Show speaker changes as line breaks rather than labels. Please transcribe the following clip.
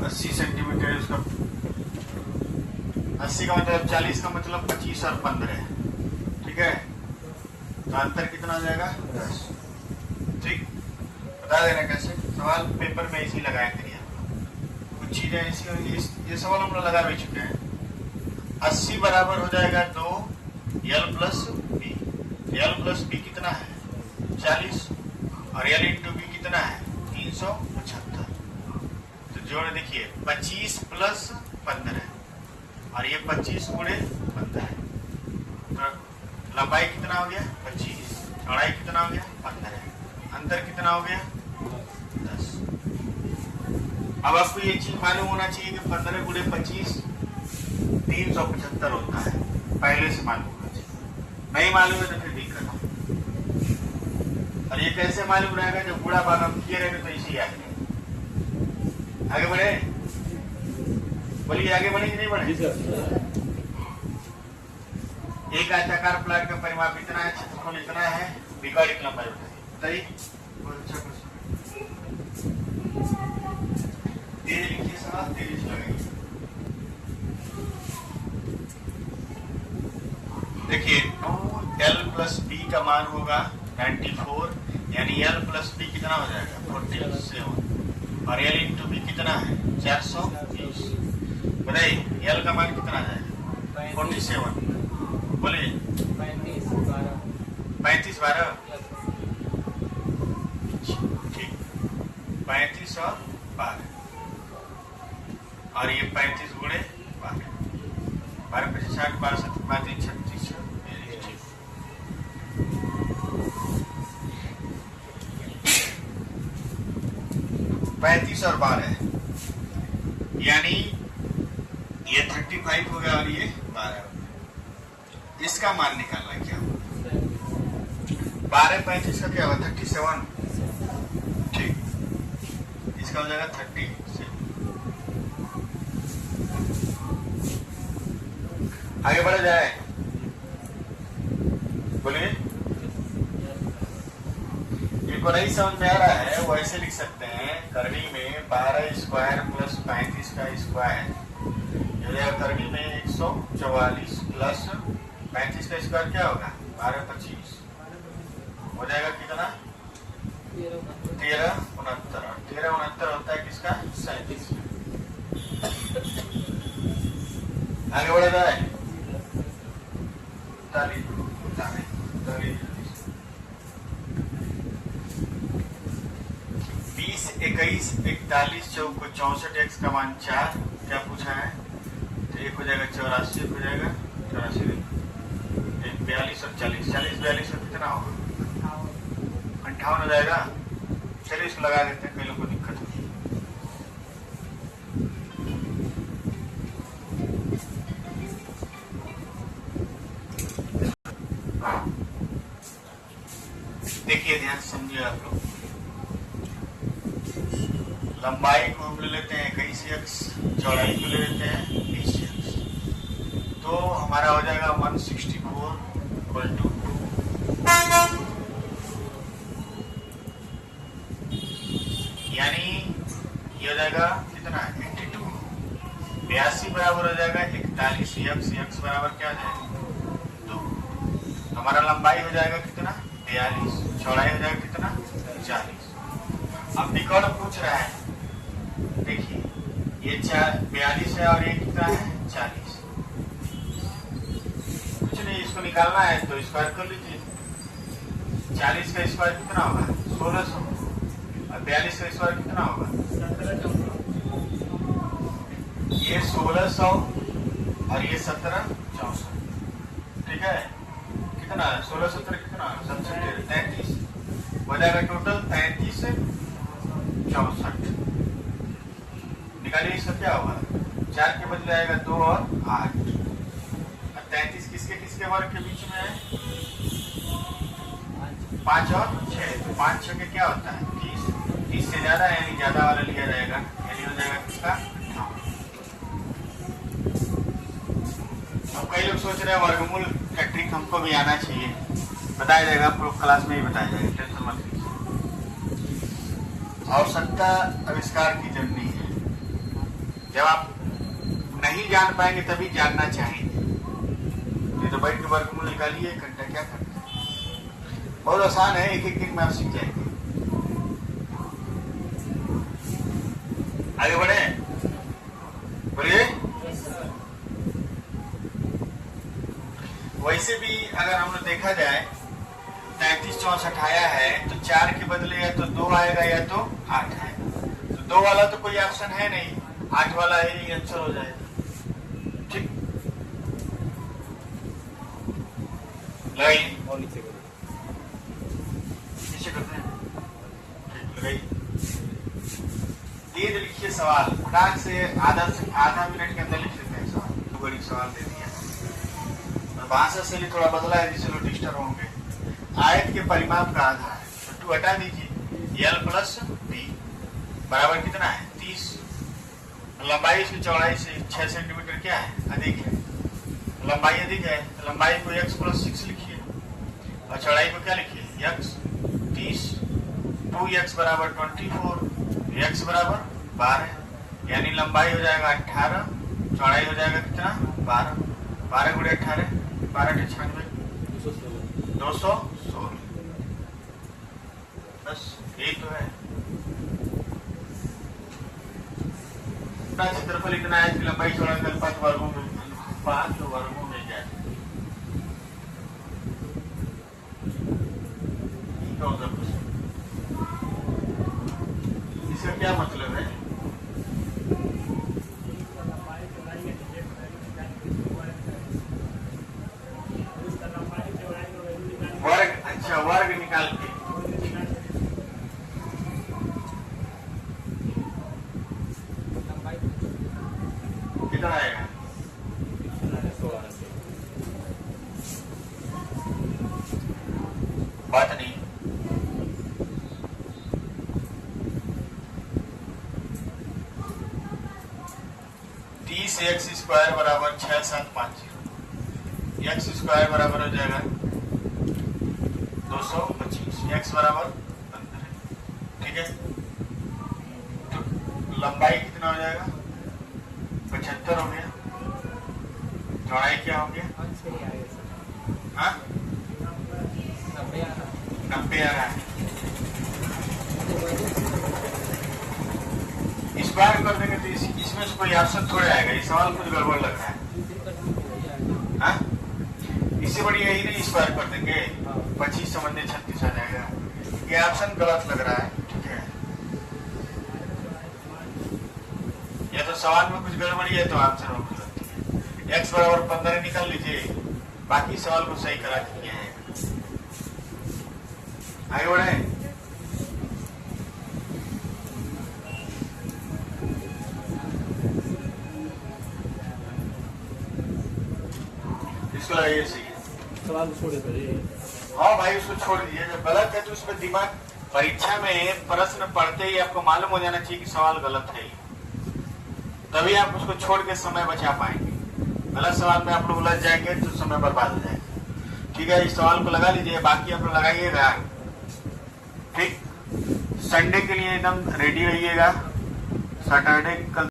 80 centimetre है उसका। 80 का मतलब 40 का मतलब 25 और 15, ठीक है। तो अंतर कितना हो जाएगा? 10। ठीक, बता देना कैसे। सवाल पेपर में इसी लगाया करिए, कुछ चीजें ऐसी होंगी। ये सवाल हम लोग लगा भी चुके हैं। 80 बराबर हो जाएगा 2 L plus B. L plus B कितना है? 40, और L इंटू बी कितना है? 375। तो जोड़ देखिए, 25 प्लस 15 और ये 25 गुणे 15 है। तो लंबाई कितना हो गया? 25, चौड़ाई कितना हो गया? 15, अंतर कितना हो गया? 10। अब आपको ये चीज मालूम होना चाहिए कि 15 गुणे 25 375 होता है, पहले से मालूम होना चाहिए। नहीं मालूम है तो फिर दिक्कत हो। और ये कैसे मालूम रहेगा? जब बूढ़ा बात हम किए रहेंगे तो इसी आगे बढ़े। बोलिए, आगे बढ़े कि नहीं बढ़े? एक आयताकार प्लाट का परिमाप इतना है, क्षेत्रफल इतना है, विकर्ण लंबाई बताइए। बहुत अच्छा क्वेश्चन। तेज लिखिए सवाल, तेज लगाइए। देखिए 2L प्लस बी का मान होगा 94, यानी L प्लस बी कितना हो जाएगा? 47, और L इंटू बी कितना है? 420। बताइए L का मान कितना आ जाएगा? 47। बोलिए 35 12, ठीक, 35 और 12, और ये 35 गुणे 12, 12 25 60, 12 7 32 36, 35 और 12, यानी ये 35 हो गया और ये 12 हो गया। इसका मान निकालना क्या होगा? 12 35 का क्या होगा? 37, ठीक, इसका हो जाएगा 37। आगे बढ़ा जाए, बोलिए। जिनको नहीं समझ में आ रहा है वो ऐसे लिख सकते हैं, करनी में 12 स्क्वायर प्लस 35 का स्क्वायर, करनी में 144 प्लस 35 का स्क्वायर क्या होगा? 12 25 हो जाएगा कितना? 13 69, और 13 69 होता है किसका? 37। आगे बढ़ा जाए, 20 21 41 चौको 64, x का मान 4, क्या पूछा है? तो एक हो जाएगा 84, एक हो जाएगा 84, 42 और 40, 40 42 और कितना होगा? 58 हो जाएगा। चलिए इसको लगा देते हैं, कई लोगों को दिक्कत होगी। देखिए ध्यान समझिए आप लोग, लंबाई को हम ले लेते हैं 21x, चौड़ाई को ले लेते हैं 20x, तो हमारा हो जाएगा 164 इक्वल टू 2, यानी ये हो जाएगा कितना? 82। 82 बराबर हो जाएगा 41x, x बराबर क्या हो जाएगा? 2। हमारा लंबाई हो जाएगा कितना? 42, चौड़ाई हो जाएगा कितना? 40। अब विकर्ण पूछ रहा है, देखिए ये 42 है और ये कितना है? 40। कुछ नहीं, इसको निकालना है तो स्क्वायर कर लीजिए। 40 का स्क्वायर कितना होगा? 1600, और 42 का स्क्वायर कितना होगा? ये 1600 और ये 1764, ठीक है। कितना? 16 17 कितना? 33 हो जाएगा टोटल 33 64। निकालिए इसका क्या होगा? 4 के बदले आएगा 2 और 8, और 33 किसके किसके वर्ग के बीच में है? 5 और 6, तो 5 6 के क्या होता है? 30, 30 से ज्यादा यानी ज्यादा वाला लिया जाएगा, यानी हो जाएगा किसका? 9। अब कई लोग सोच रहे हैं वर्गमूल का ट्रिक हमको भी आना चाहिए, बताया जाएगा, प्रूफ क्लास में ही बताया जाएगा, टेंशन मत लीजिए। आवश्यकता आविष्कार की जननी है, जब आप नहीं जान पाएंगे तभी जानना चाहेंगे। ये तो बैठ के वर्गमूल निकालिए, 1 घंटा क्या करना है, बहुत आसान है, एक एक दिन में आप सीख जाएंगे। आगे बढ़े, बोलिए। वैसे भी अगर हम लोग देखा जाए 33 64 आया है तो 4 के बदले या तो 2 आएगा या तो 8 आएगा। तो 2 वाला तो कोई ऑप्शन है नहीं, 8 वाला ही आंसर हो जाएगा। ठीक, लगाइए
और नीचे करो,
नीचे करते हैं। ठीक, लगाइए। ये लिखिए सवाल, फटाक से आधा मिनट के अंदर लिख लेते हैं सवाल। तो बड़ी सवाल दे दिया और भाषा शैली थोड़ा बदला है जिससे लोग डिस्टर्ब होंगे। आयत के परिमाप का आधार है 2 हटा दीजिए, l प्लस b बराबर कितना है 30। लंबाई इसकी चौड़ाई से 6 सेंटीमीटर क्या है अधिक है, लंबाई अधिक है, लंबाई को x प्लस 6 लिखिए और चौड़ाई को क्या लिखिए x 30। 2x बराबर 24, x बराबर 12, यानी लंबाई हो जाएगा 18, चौड़ाई हो जाएगा कितना 12, 12 गुणे 18 12 96 216। बस यही तो है। क्षेत्रफल इतना है कि लंबाई चौड़ाई का 5 वर्गों में 5 वर्गों में जाए। इसका क्या मतलब है? वर्ग, अच्छा वर्ग निकाल के कितना आएगा? बात नहीं, x स्क्वायर बराबर 6750, x स्क्वायर बराबर हो जाएगा 225, x बराबर 15। ठीक है, तो लंबाई कितना हो जाएगा 75 हो गया, चौड़ाई क्या हो गया 90 आ रहा है। स्क्वायर कर देंगे तो इसमें से कोई ऑप्शन थोड़े आएगा। ये सवाल कुछ गड़बड़ लग रहा है। हाँ, इससे बढ़िया यही नहीं, स्क्वायर कर देंगे 25 समझने 36 आ जाएगा। ये ऑप्शन गलत लग रहा है। ठीक है, या तो सवाल में कुछ गड़बड़ी है तो आंसर में कुछ गलती है। x बराबर 15 निकाल लीजिए, बाकी सवाल को सही करा दिया है। आगे बढ़े, इसको लगाइए सही है।
सवाल छोड़े तो ये,
हाँ भाई उसको छोड़ दीजिए, जब गलत है तो उसमें दिमाग, परीक्षा में प्रश्न पढ़ते ही आपको मालूम हो जाना चाहिए कि सवाल गलत है, तभी आप उसको छोड़ के समय बचा पाएंगे। गलत सवाल में आप लोग उलझ जाएंगे तो समय बर्बाद हो जाएगा। ठीक है, इस सवाल को लगा लीजिए, बाकी आप लोग लगाइएगा। ठीक, संडे के लिए एकदम रेडी रहिएगा। सैटरडे कल